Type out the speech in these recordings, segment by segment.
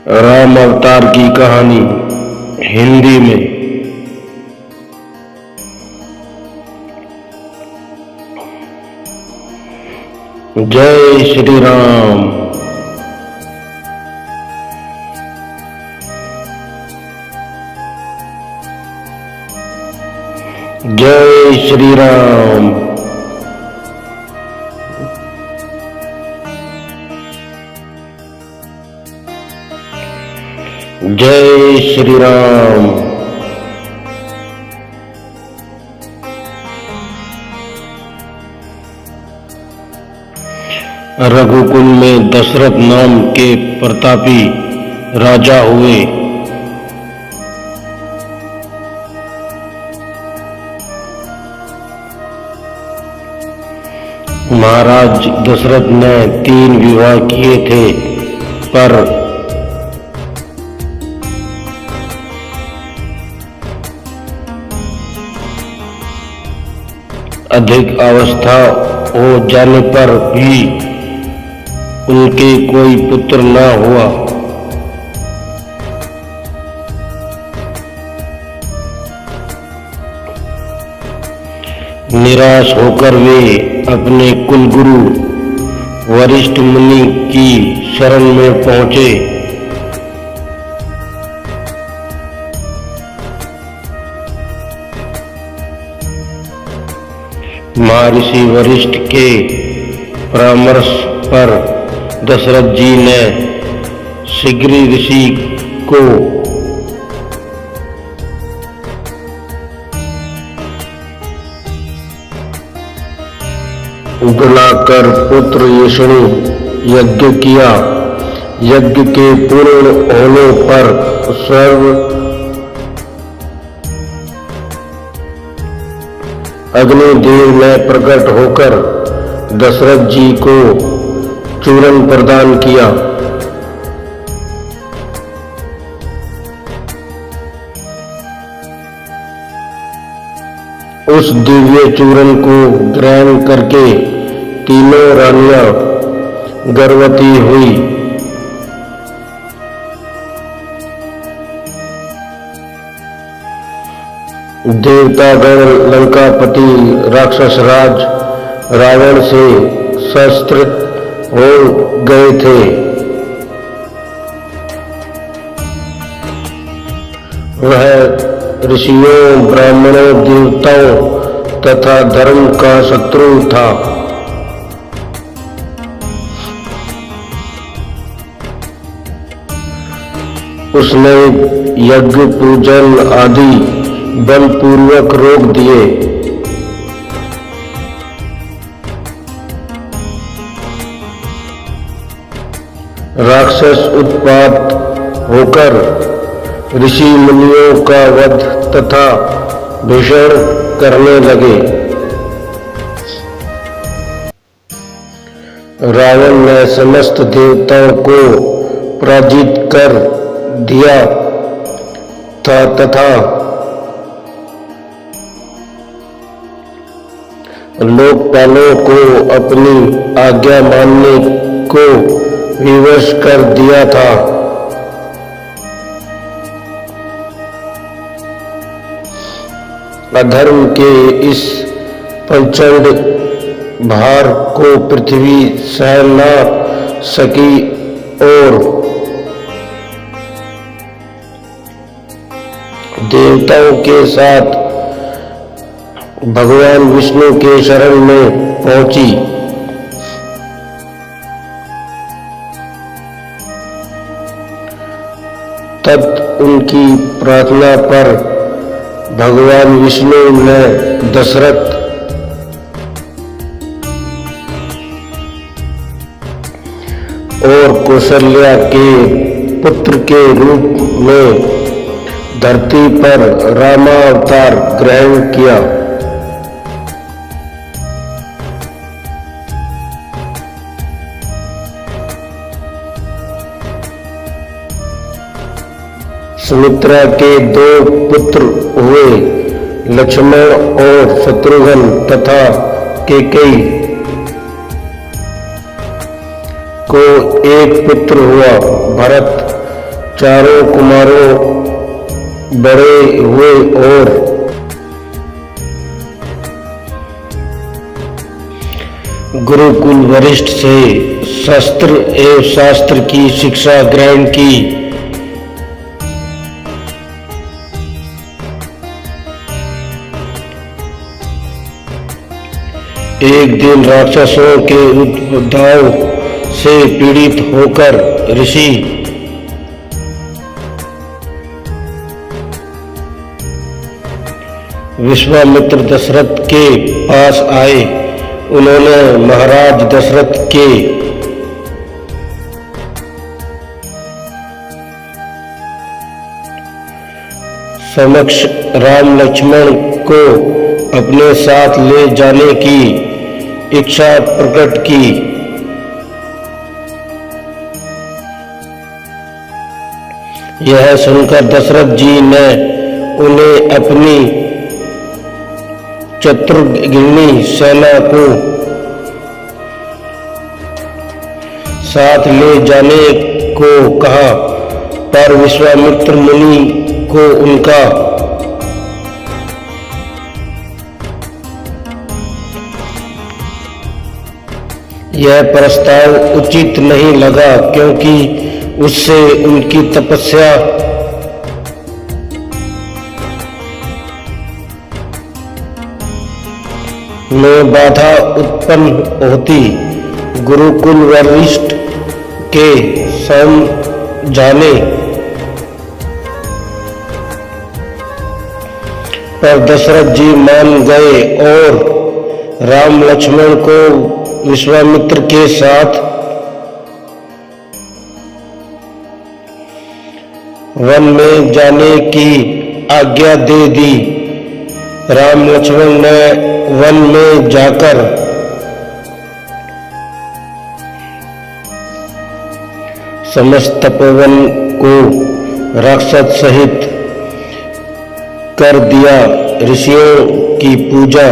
राम अवतार की कहानी हिंदी में। जय श्री राम। जय श्री राम। जय श्री राम। रघुकुल में दशरथ नाम के प्रतापी राजा हुए। महाराज दशरथ ने 3 विवाह किए थे, पर अधिक अवस्था हो जाने पर भी उनके कोई पुत्र न हुआ। निराश होकर वे अपने कुलगुरु वरिष्ठ मुनि की शरण में पहुंचे। महर्षि वशिष्ठ के परामर्श पर दशरथ जी ने शीघ्र ऋषि को बुलाकर पुत्र यशणु यज्ञ किया। यज्ञ के पूर्ण होने पर सर्व अग्निदेव ने प्रकट होकर दशरथ जी को चूर्ण प्रदान किया। उस दिव्य चूर्ण को ग्रहण करके तीनों रानियां गर्भवती हुई। देवतागण लंकापति राक्षस राज रावण से शस्त्र हो गए थे। वह ऋषियों, ब्राह्मणों, देवताओं तथा धर्म का शत्रु था। उसने यज्ञ, पूजन आदि बलपूर्वक रोक दिए। राक्षस उत्पात होकर ऋषि मुनियों का वध तथा भीषण करने लगे। रावण ने समस्त देवताओं को पराजित कर दिया था तथा लोकपालों को अपनी आज्ञा मानने को विवश कर दिया था। अधर्म के इस प्रचंड भार को पृथ्वी सह न सकी और देवताओं के साथ भगवान विष्णु के शरण में पहुंची। तब उनकी प्रार्थना पर भगवान विष्णु ने दशरथ और कौशल्या के पुत्र के रूप में धरती पर रामावतार ग्रहण किया। सुमित्रा के 2 पुत्र हुए, लक्ष्मण और शत्रुघ्न तथा कैकेयी को एक पुत्र हुआ, भरत। चारों कुमारों बड़े हुए और गुरुकुल वरिष्ठ से शस्त्र एवं शास्त्र की शिक्षा ग्रहण की। एक दिन राक्षसों के उपद्रव से पीड़ित होकर ऋषि विश्वामित्र दशरथ के पास आए। उन्होंने महाराज दशरथ के समक्ष राम लक्ष्मण को अपने साथ ले जाने की इच्छा प्रकट की। यह सुनकर दशरथ जी ने उन्हें अपनी चतुर्गिनी सेना को साथ ले जाने को कहा, पर विश्वामित्र मुनि को उनका यह प्रस्ताव उचित नहीं लगा, क्योंकि उससे उनकी तपस्या में बाधा उत्पन्न होती। गुरुकुल वरिष्ठ के समझाने पर दशरथ जी मान गए और राम लक्ष्मण को विश्वामित्र के साथ वन में जाने की आज्ञा दे दी। राम लक्ष्मण ने वन में जाकर समस्त तपोवन को राक्षस सहित कर दिया। ऋषियों की पूजा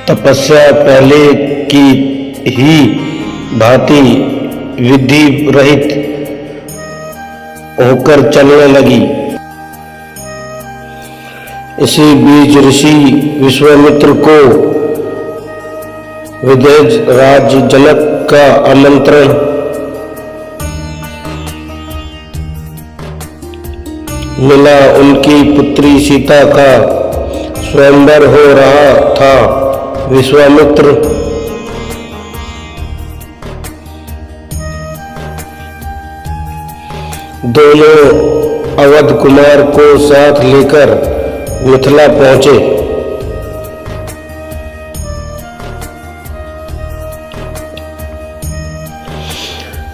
तपस्या पहले की ही भांति विधि रहित होकर चलने लगी। इसी बीच ऋषि विश्वामित्र को विदेश राज जनक का आमंत्रण मिला। उनकी पुत्री सीता का स्वयंवर हो रहा था। विश्वामित्र दोनों अवध कुमार को साथ लेकर मिथिला पहुंचे।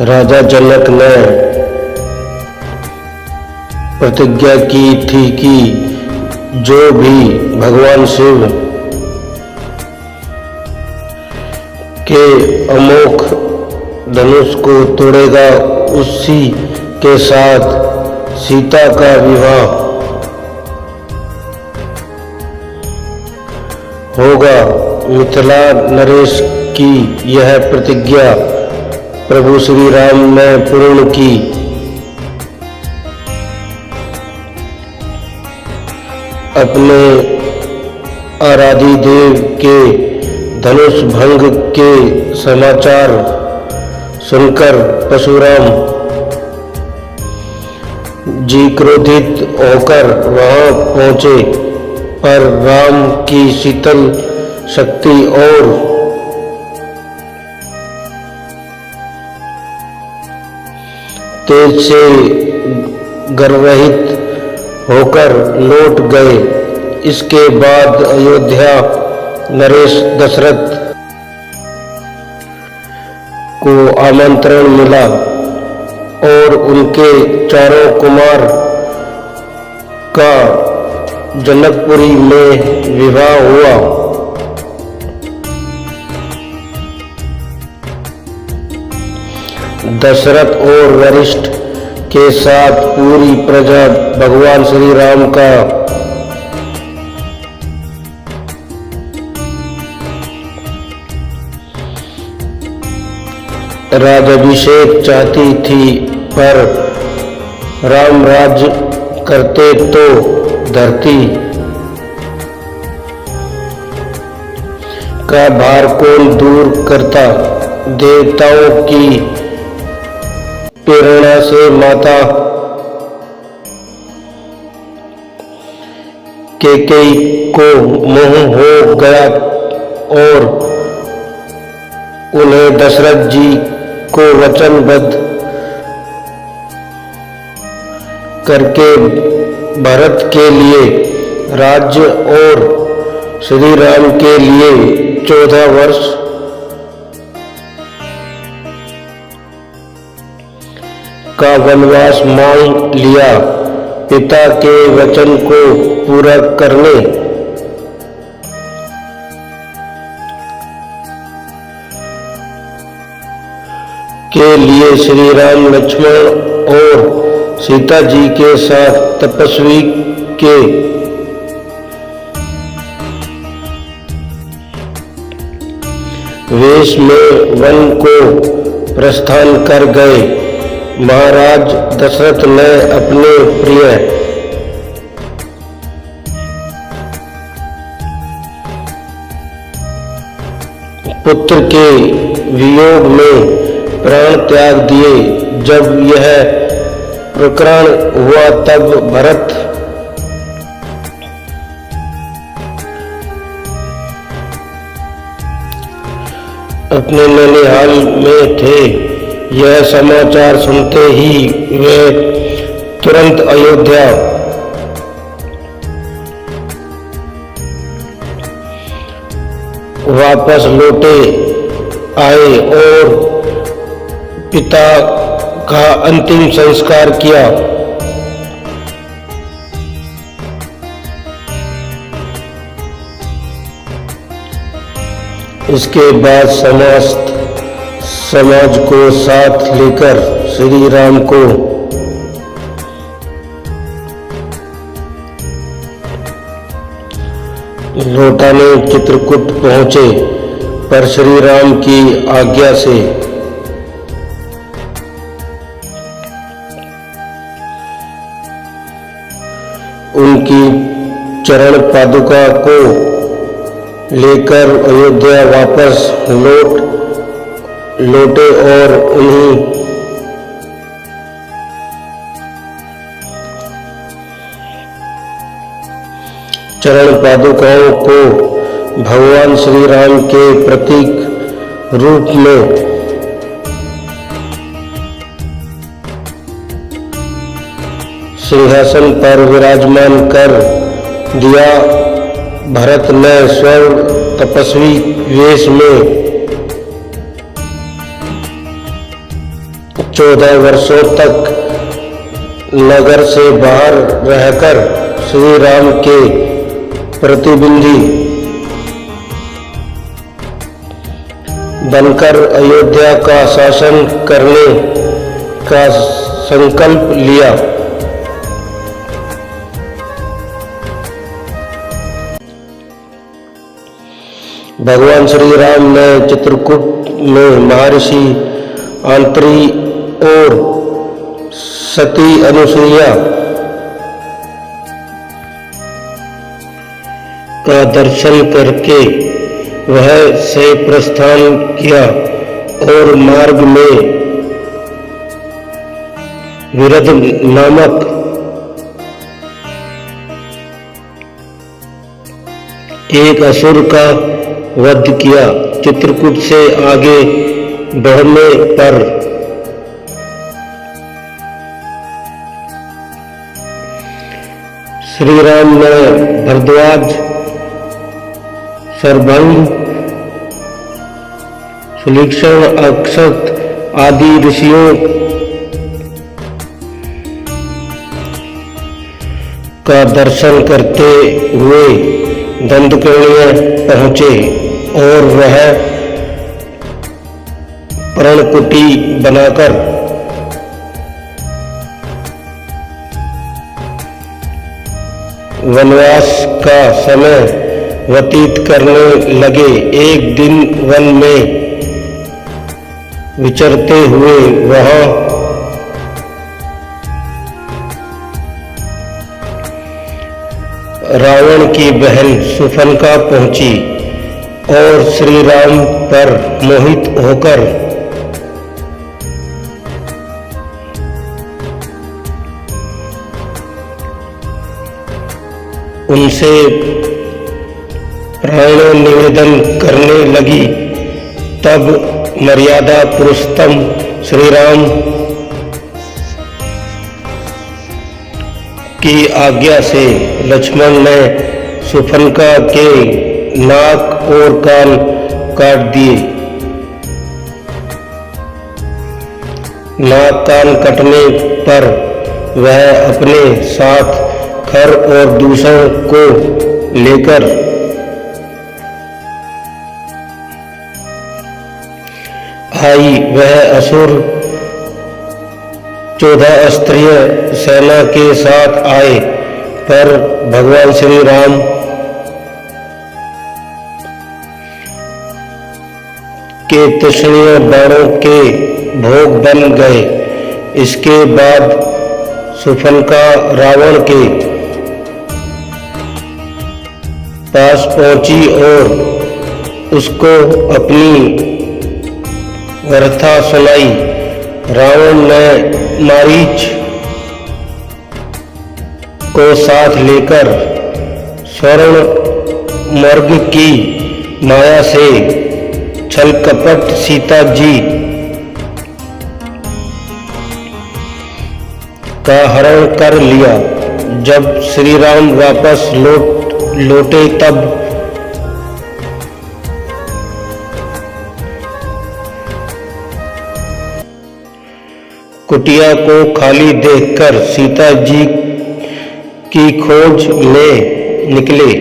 राजा जनक ने प्रतिज्ञा की थी कि जो भी भगवान शिव के अमोघ धनुष को तोड़ेगा, उसी के साथ सीता का विवाह होगा। मिथिला नरेश की यह प्रतिज्ञा प्रभु श्री राम ने पूर्ण की। अपने आराध्य देव के धनुष भंग के समाचार सुनकर परशुराम जी क्रोधित होकर वहां पहुंचे, पर राम की शीतल शक्ति और तेज से गर्वरहित होकर लौट गए। इसके बाद अयोध्या नरेश दशरथ को आमंत्रण मिला और उनके चारों कुमार का जनकपुरी में विवाह हुआ। दशरथ और वरिष्ठ के साथ पूरी प्रजा भगवान श्री राम का राजाभिषेक चाहती थी, पर राम राज करते तो धरती का भार कौन दूर करता। देवताओं की प्रेरणा से माता कैकेयी को मोह हो गया और उन्हें दशरथ जी को वचनबद्ध करके भरत के लिए राज्य और श्री राम के लिए 14 वर्ष का वनवास मांग लिया। पिता के वचन को पूरा करने के लिए श्री राम, लक्ष्मण और सीता जी के साथ तपस्वी के वेश में वन को प्रस्थान कर गए। महाराज दशरथ ने अपने प्रिय पुत्र के वियोग में प्राण त्याग दिए। जब यह प्रकरण हुआ तब भरत अपने ननिहाल में थे। यह समाचार सुनते ही वे तुरंत अयोध्या वापस लौटे आए और पिता का अंतिम संस्कार किया। इसके बाद समस्त समाज को साथ लेकर श्री राम को लौटाने चित्रकूट पहुंचे, पर श्री राम की आज्ञा से उनकी चरण पादुका को लेकर अयोध्या वापस लौटे और उन्हीं चरण पादुकाओं को भगवान श्री राम के प्रतीक रूप में सिंहासन पर विराजमान कर दिया। भरत ने स्वयं तपस्वी वेश में 14 वर्षों तक नगर से बाहर रहकर श्री राम के प्रतिनिधि बनकर अयोध्या का शासन करने का संकल्प लिया। भगवान श्री राम ने चित्रकूट में महर्षि अंत्री और सती अनुसुईया का दर्शन करके वह से प्रस्थान किया और मार्ग में विरध नामक एक असुर का वध किया। चित्रकूट से आगे बढ़ने पर श्री राम ने भरद्वाज, शरभंग, सुलक्षण, अक्षत आदि ऋषियों का दर्शन करते हुए दंडकर्ण्य पहुंचे और वह पर्णकुटी बनाकर वनवास का समय व्यतीत करने लगे। एक दिन वन में विचरते हुए वहां रावण की बहन सुफनका पहुंची और श्री राम पर मोहित होकर उनसे प्राण निवेदन करने लगी। तब मर्यादा पुरुषोत्तम श्री राम की आज्ञा से लक्ष्मण ने सुफनका के नाक और कान काट दिए। नाक कान कटने पर वह अपने साथ खर और दूसरों को लेकर आई। वह असुर 14 स्त्रीय सेना के साथ आए, पर भगवान श्री राम के तीक्ष्ण बाणों के भोग बन गए। इसके बाद सुफनका रावण के पास पहुंची और उसको अपनी वार्ता सुनाई। रावण ने मारीच को साथ लेकर स्वर्ण मार्ग की माया से छल कपट सीता जी का हरण कर लिया। जब श्री राम वापस लौटे तब कुटिया को खाली देखकर सीता जी की खोज में निकले।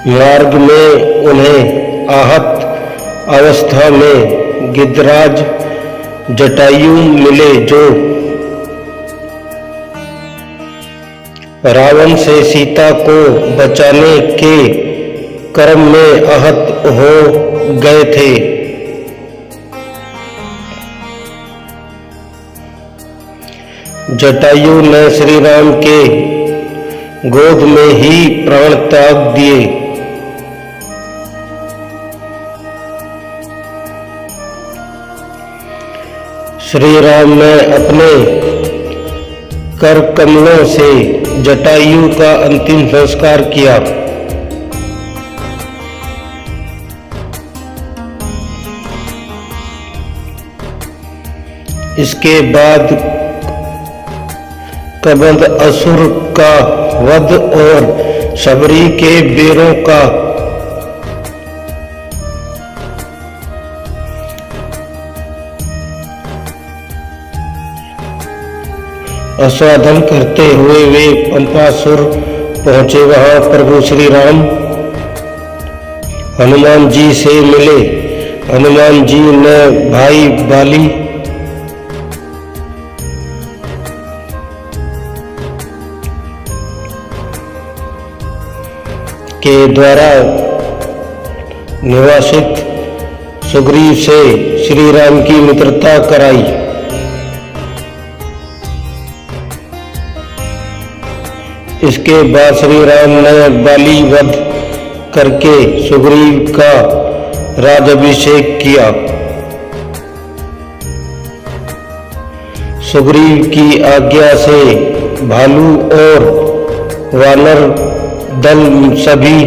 मार्ग में उन्हें आहत अवस्था में गिद्धराज जटायु मिले, जो रावण से सीता को बचाने के कर्म में आहत हो गए थे। जटायु ने श्री राम के गोद में ही प्राण त्याग दिए। श्री राम ने अपने कर कमलों से जटायु का अंतिम संस्कार किया। इसके बाद कबंध असुर का वध और शबरी के बेरों का आस्वादन करते हुए वे पंपासुर पहुंचे। वहां प्रभु श्री राम हनुमान जी से मिले। हनुमान जी ने भाई बाली के द्वारा निवासित सुग्रीव से श्री राम की मित्रता कराई। इसके बाद श्री राम ने बाली वध करके सुग्रीव का राज्याभिषेक किया। सुग्रीव की आज्ञा से भालू और वानर दल सभी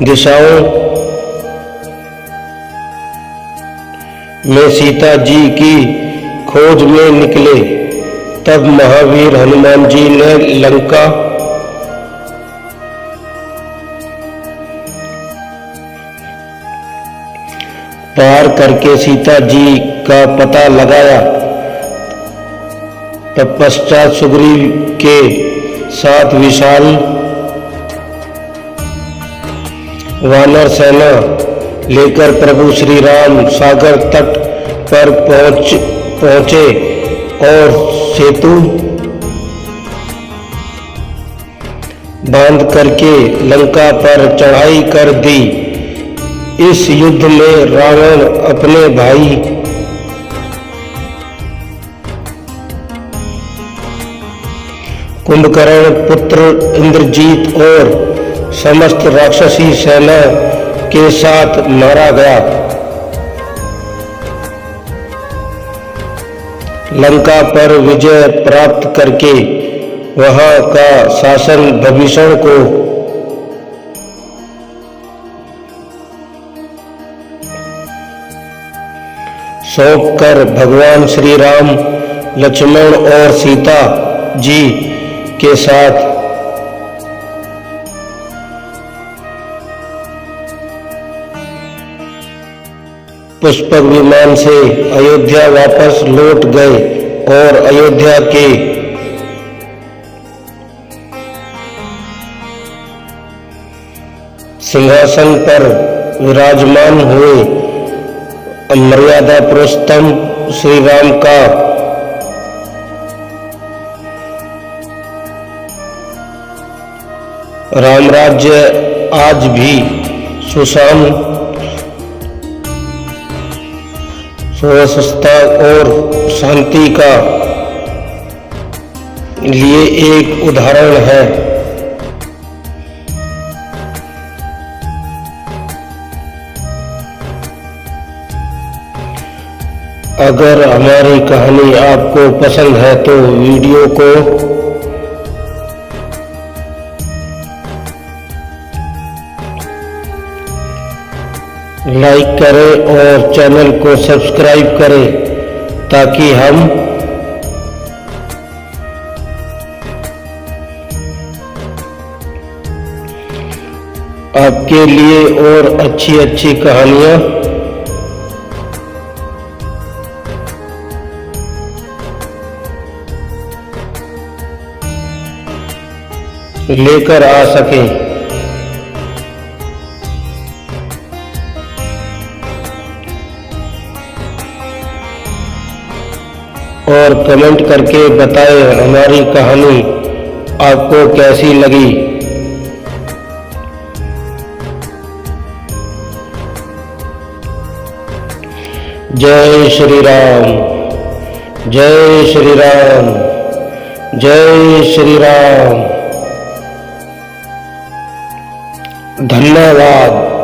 दिशाओं में सीता जी की खोज में निकले। तब महावीर हनुमान जी ने लंका पार करके सीता जी का पता लगाया। तत्पश्चात सुग्रीव के साथ विशाल वानर सेना लेकर प्रभु श्री राम सागर तट पर पहुंचे और सेतु बांध करके लंका पर चढ़ाई कर दी। इस युद्ध में रावण अपने भाई कुंभकर्ण पुत्र इंद्रजीत और समस्त राक्षसी सेना के साथ मारा गया। लंका पर विजय प्राप्त करके वहां का शासन विभीषण को सौंपकर भगवान श्री राम, लक्ष्मण और सीता जी के साथ पुष्पक विमान से अयोध्या वापस लौट गए और अयोध्या के सिंहासन पर विराजमान हुए। मर्यादा पुरुषोत्तम श्री राम का रामराज्य आज भी सुशांत, स्वस्थता और शांति का लिए एक उदाहरण है। अगर हमारी कहानी आपको पसंद है तो वीडियो को लाइक करें और चैनल को सब्सक्राइब करें ताकि हम आपके लिए और अच्छी कहानियां लेकर आ सकें। और कमेंट करके बताएं हमारी कहानी आपको कैसी लगी। जय श्री राम, जय श्री राम, जय श्री राम। धन्यवाद।